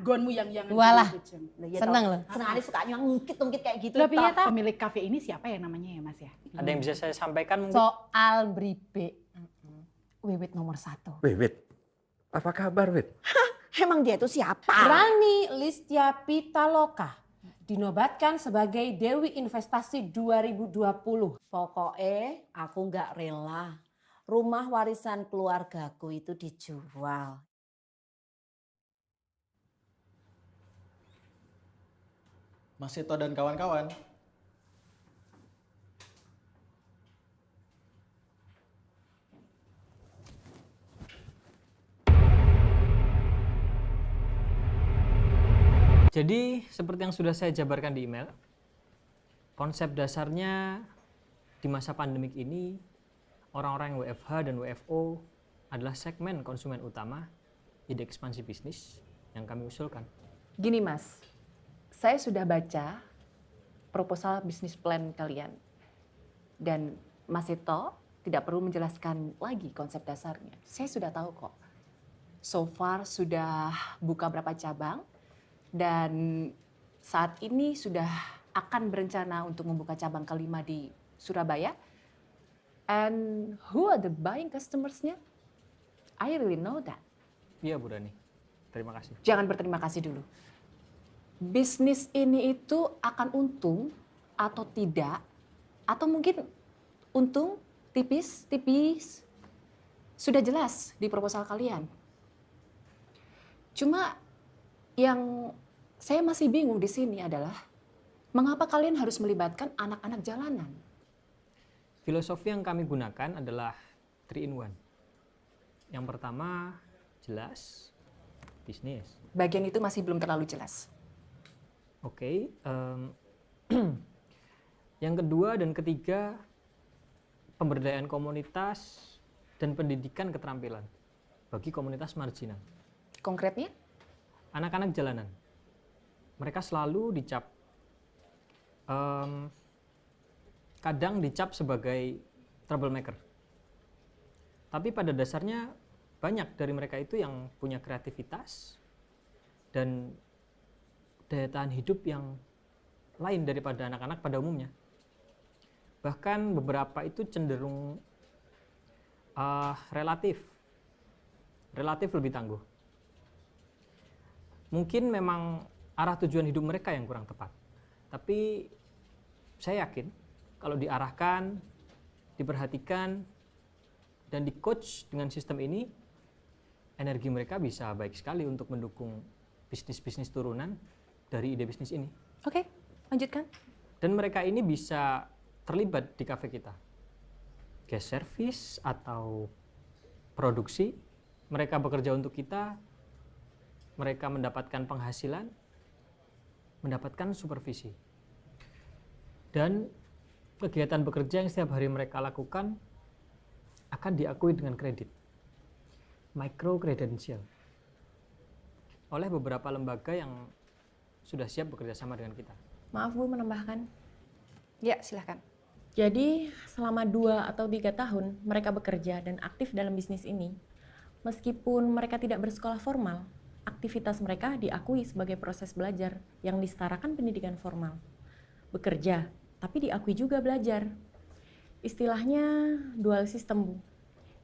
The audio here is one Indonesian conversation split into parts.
gonmu yang Walah, Ya, seneng loh. Senang suka ngungkit-ngungkit kayak gitu. Lah piye ta? Pemilik kafe ini siapa ya namanya ya Mas ya? Ada yang bisa saya sampaikan mungkin? Soal bribe, Wiwit nomor 1. Wit, apa kabar Wit? Emang dia itu siapa? Rani Listia Pitaloka dinobatkan sebagai Dewi Investasi 2020. Pokoknya aku nggak rela rumah warisan keluargaku itu dijual. Mas Seto dan kawan-kawan. Jadi seperti yang sudah saya jabarkan di email, konsep dasarnya di masa pandemik ini, orang-orang yang WFH dan WFO adalah segmen konsumen utama ide ekspansi bisnis yang kami usulkan. Gini Mas, saya sudah baca proposal bisnis plan kalian. Dan Mas Seto tidak perlu menjelaskan lagi konsep dasarnya. Saya sudah tahu kok. So far sudah buka berapa cabang, dan saat ini sudah akan berencana untuk membuka cabang kelima di Surabaya. And who are the buying customers-nya? I really know that. Iya Bu Rani, terima kasih. Jangan berterima kasih dulu. Bisnis ini itu akan untung atau tidak, atau mungkin untung tipis, sudah jelas di proposal kalian. Cuma yang saya masih bingung di sini adalah mengapa kalian harus melibatkan anak-anak jalanan? Filosofi yang kami gunakan adalah 3 in 1. Yang pertama, jelas, bisnis. Bagian itu masih belum terlalu jelas. Oke, yang kedua dan ketiga, pemberdayaan komunitas dan pendidikan keterampilan bagi komunitas marginal. Konkretnya? Anak-anak jalanan, mereka selalu dicap, kadang dicap sebagai troublemaker. Tapi pada dasarnya banyak dari mereka itu yang punya kreativitas dan daya tahan hidup yang lain daripada anak-anak pada umumnya. Bahkan beberapa itu cenderung relatif lebih tangguh. Mungkin memang arah tujuan hidup mereka yang kurang tepat. Tapi saya yakin kalau diarahkan, diperhatikan, dan di-coach dengan sistem ini, energi mereka bisa baik sekali untuk mendukung bisnis-bisnis turunan dari ide bisnis ini. Oke, lanjutkan. Dan mereka ini bisa terlibat di kafe kita. Guest service atau produksi, mereka bekerja untuk kita, mereka mendapatkan penghasilan, mendapatkan supervisi. Dan kegiatan bekerja yang setiap hari mereka lakukan akan diakui dengan kredit, micro credential, oleh beberapa lembaga yang sudah siap bekerja sama dengan kita. Maaf Bu, menambahkan. Ya, silahkan. Jadi selama 2 atau 3 tahun mereka bekerja dan aktif dalam bisnis ini, meskipun mereka tidak bersekolah formal, aktivitas mereka diakui sebagai proses belajar yang disetarakan pendidikan formal. Bekerja, tapi diakui juga belajar. Istilahnya dual system, Bu.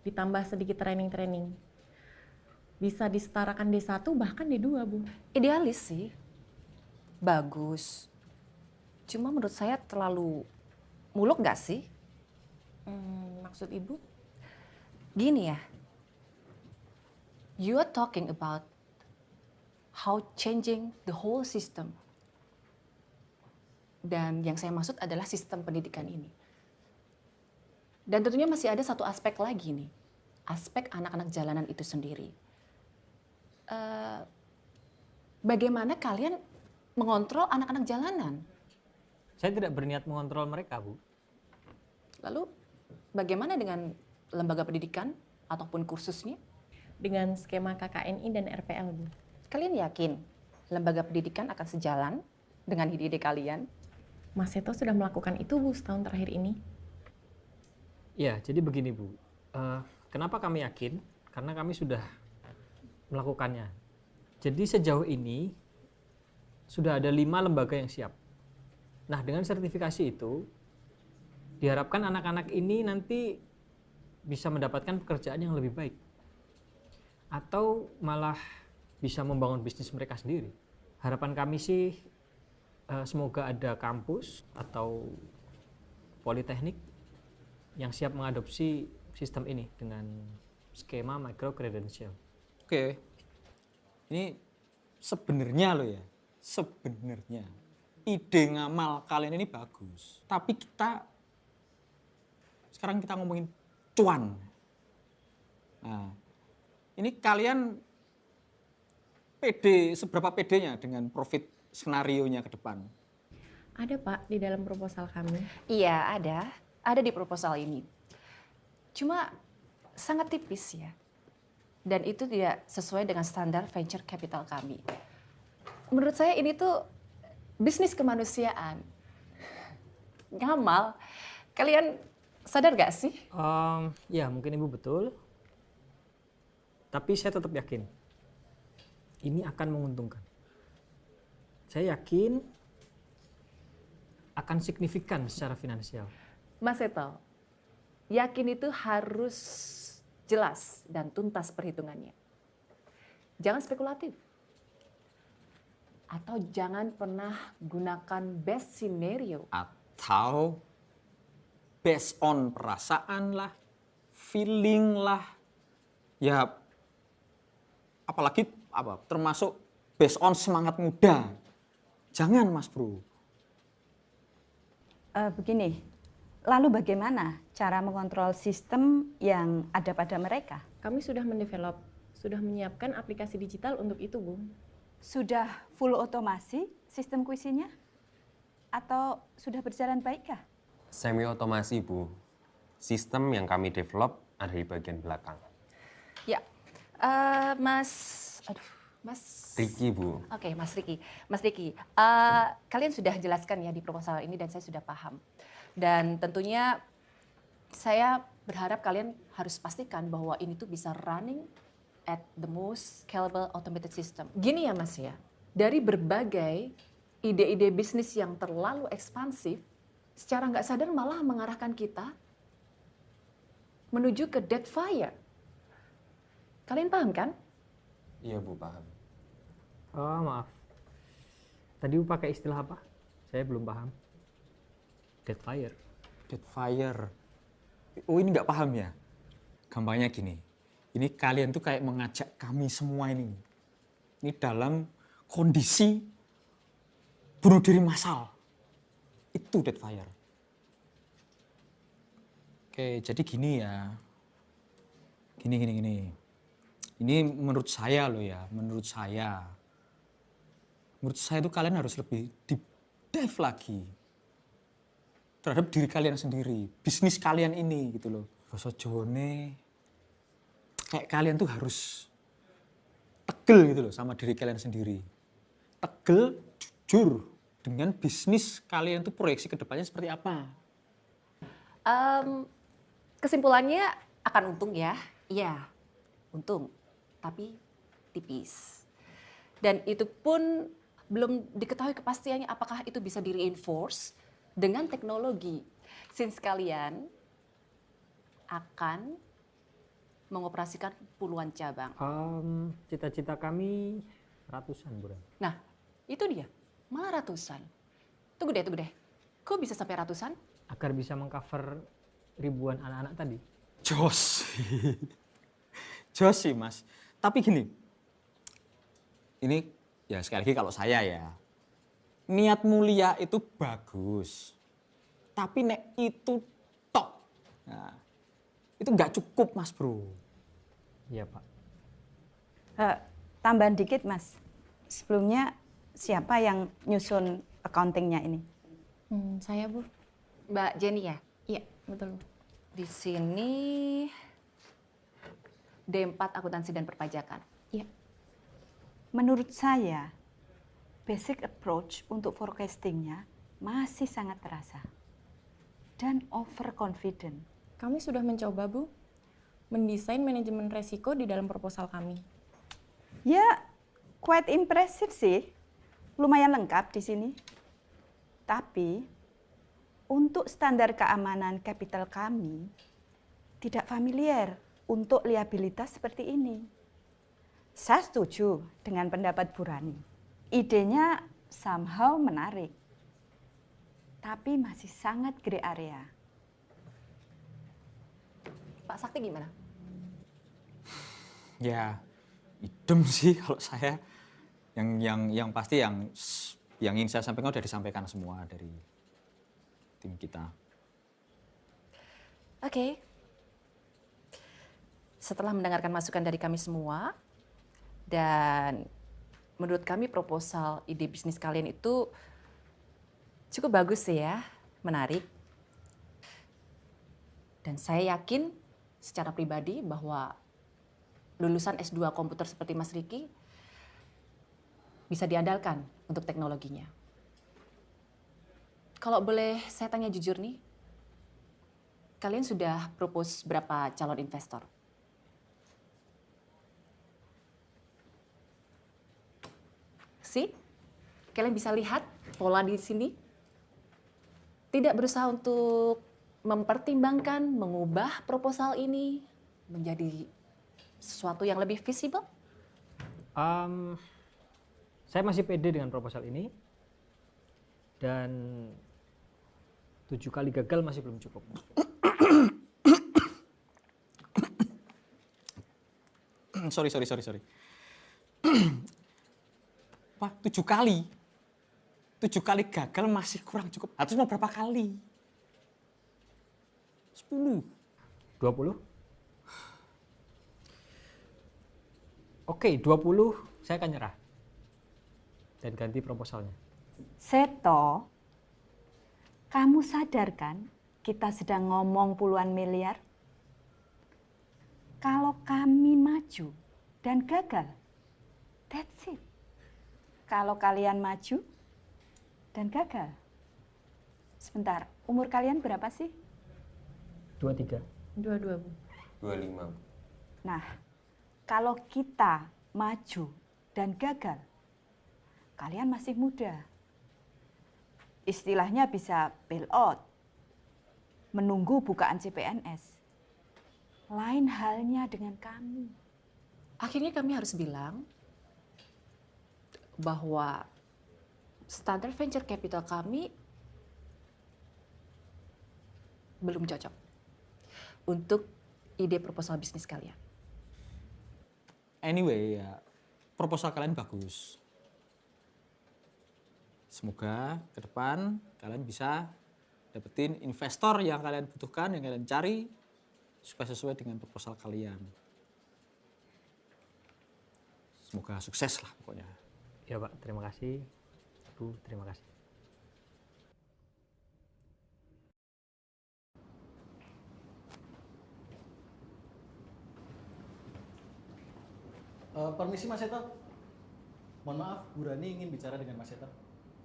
Ditambah sedikit training-training. Bisa disetarakan D1 bahkan D2, Bu. Idealis sih. Bagus. Cuma menurut saya terlalu muluk gak sih? Maksud Ibu? Gini ya. You are talking about how changing the whole system. Dan yang saya maksud adalah sistem pendidikan ini. Dan tentunya masih ada satu aspek lagi nih. Aspek anak-anak jalanan itu sendiri. Bagaimana kalian mengontrol anak-anak jalanan? Saya tidak berniat mengontrol mereka, Bu. Lalu bagaimana dengan lembaga pendidikan ataupun kursusnya? Dengan skema KKNI dan RPL, Bu. Kalian yakin lembaga pendidikan akan sejalan dengan ide-ide kalian? Mas Seto sudah melakukan itu, Bu, setahun terakhir ini. Ya, jadi begini Bu. Kenapa kami yakin? Karena kami sudah melakukannya. Jadi sejauh ini sudah ada 5 lembaga yang siap. Nah, dengan sertifikasi itu diharapkan anak-anak ini nanti bisa mendapatkan pekerjaan yang lebih baik. Atau malah bisa membangun bisnis mereka sendiri. Harapan kami sih semoga ada kampus atau politeknik yang siap mengadopsi sistem ini dengan skema micro credential. Oke. Ini sebenarnya loh ya, sebenarnya ide ngamal kalian ini bagus. Tapi sekarang kita ngomongin cuan. Nah, ini kalian seberapa pedenya dengan profit skenarionya ke depan? Ada Pak di dalam proposal kami. Iya, ada di proposal ini. Cuma sangat tipis ya. Dan itu tidak sesuai dengan standar venture capital kami. Menurut saya ini tuh bisnis kemanusiaan. Ngamal, kalian sadar gak sih? Ya mungkin Ibu betul. Tapi saya tetap yakin ini akan menguntungkan. Saya yakin akan signifikan secara finansial. Mas Seto, yakin itu harus jelas dan tuntas perhitungannya. Jangan spekulatif. Atau jangan pernah gunakan best scenario. Atau based on perasaan lah, feeling lah, ya apalagi termasuk based on semangat muda. Jangan Mas Bro. Begini, lalu bagaimana cara mengontrol sistem yang ada pada mereka? Kami sudah mendevelop, sudah menyiapkan aplikasi digital untuk itu, Bu. Sudah full otomasi sistem kuisinya? Atau sudah berjalan baikkah? Semi otomasi, Bu. Sistem yang kami develop ada di bagian belakang. Ya, Mas Ricky, Bu. Oke, Mas Ricky, kalian sudah jelaskan ya di proposal ini dan saya sudah paham. Dan tentunya saya berharap kalian harus pastikan bahwa ini tuh bisa running at the most scalable automated system. Gini ya Mas ya, dari berbagai ide-ide bisnis yang terlalu ekspansif, secara nggak sadar malah mengarahkan kita menuju ke dead fire. Kalian paham kan? Iya, Bu, paham. Oh, maaf. Tadi Ibu pakai istilah apa? Saya belum paham. Dead fire. Dead fire. Oh ini nggak paham ya? Gampangnya gini, ini kalian tuh kayak mengajak kami semua ini dalam kondisi bunuh diri massal. Itu dead fire. Oke, jadi gini ya. Gini. Ini menurut saya loh ya, menurut saya tuh kalian harus lebih deep dive lagi terhadap diri kalian sendiri, bisnis kalian ini gitu loh. Basa Jawane kayak kalian tuh harus tegel gitu loh sama diri kalian sendiri. Tegel, jujur dengan bisnis kalian tuh proyeksi ke depannya seperti apa. Kesimpulannya akan untung ya. Iya, untung. Tapi tipis. Dan itu pun belum diketahui kepastiannya apakah itu bisa di-reinforce dengan teknologi. Since kalian akan mengoperasikan puluhan cabang. Cita-cita kami ratusan, Bu. Nah, itu dia. Malah ratusan. Tunggu deh. Kok bisa sampai ratusan? Agar bisa mengcover ribuan anak-anak tadi. Jos sih Mas. Tapi gini, ini ya sekali lagi kalau saya ya, niat mulia itu bagus. Tapi nek itu tok, nah, itu nggak cukup Mas Bro. Iya Pak. Tambahan dikit Mas, sebelumnya siapa yang nyusun accountingnya ini? Saya, Bu. Mbak Jenny ya? Iya, betul, Bu. Di sini D4 akuntansi dan perpajakan. Iya. Menurut saya, basic approach untuk forecastingnya masih sangat terasa. Dan overconfident. Kami sudah mencoba, Bu, mendesain manajemen resiko di dalam proposal kami. Ya, Quite impressive sih. Lumayan lengkap di sini. Tapi untuk standar keamanan kapital kami tidak familiar untuk liabilitas seperti ini. Saya setuju dengan pendapat Bu Rani. Idenya somehow menarik. Tapi masih sangat gray area. Pak Sakti gimana? Ya, idem sih kalau saya. Yang pasti yang ingin saya sampaikan sudah disampaikan semua dari tim kita. Oke. Setelah mendengarkan masukan dari kami semua, dan menurut kami proposal ide bisnis kalian itu cukup bagus sih ya, menarik. Dan saya yakin secara pribadi bahwa lulusan S2 komputer seperti Mas Riki bisa diandalkan untuk teknologinya. Kalau boleh saya tanya jujur nih, kalian sudah propose berapa calon investor? See? Kalian bisa lihat pola di sini. Tidak berusaha untuk mempertimbangkan, mengubah proposal ini menjadi sesuatu yang lebih visible? Saya masih pede dengan proposal ini. Dan 7 kali gagal masih belum cukup. Sorry. Pak, 7 kali? 7 kali gagal masih kurang cukup. Harus mau berapa kali? 10. 20? Oke, 20 saya akan nyerah. Dan ganti proposalnya. Seto, kamu sadar kan kita sedang ngomong puluhan miliar? Kalau kami maju dan gagal, that's it. Kalau kalian maju dan gagal. Sebentar, umur kalian berapa sih? 23. 22, Bu. 25. Nah, kalau kita maju dan gagal, kalian masih muda. Istilahnya bisa bail out, menunggu bukaan CPNS. Lain halnya dengan kami. Akhirnya kami harus bilang bahwa standar venture capital kami belum cocok untuk ide proposal bisnis kalian. Anyway, ya, proposal kalian bagus. Semoga ke depan kalian bisa dapetin investor yang kalian butuhkan, yang kalian cari, supaya sesuai dengan proposal kalian. Semoga sukses lah pokoknya. Ya Pak, terima kasih. Bu, terima kasih. Permisi Mas Seto. Mohon maaf, Bu Rani ingin bicara dengan Mas Seto.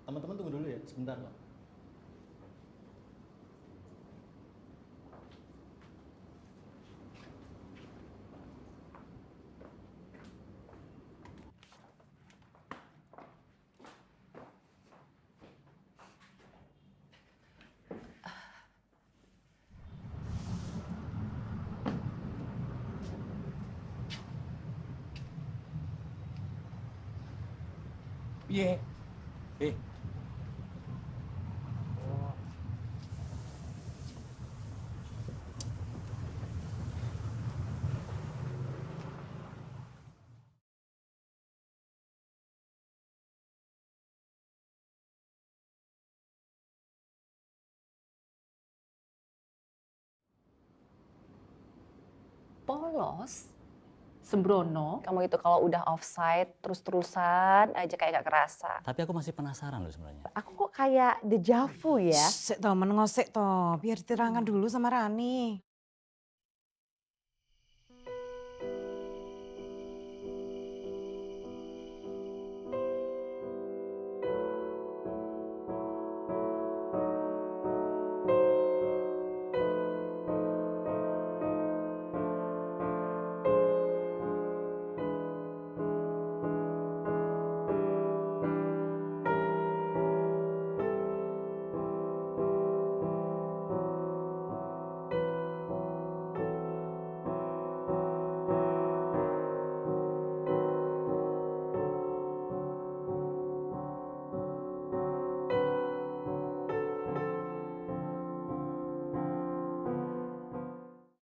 Teman-teman tunggu dulu ya, sebentar Pak. Iya. Polos? Sembrono? Kamu itu kalau udah offside terus-terusan aja kayak gak kerasa. Tapi aku masih penasaran loh sebenarnya. Aku kok kayak deja vu ya. Sik toh, menengok sik toh, biar diterangkan dulu sama Rani.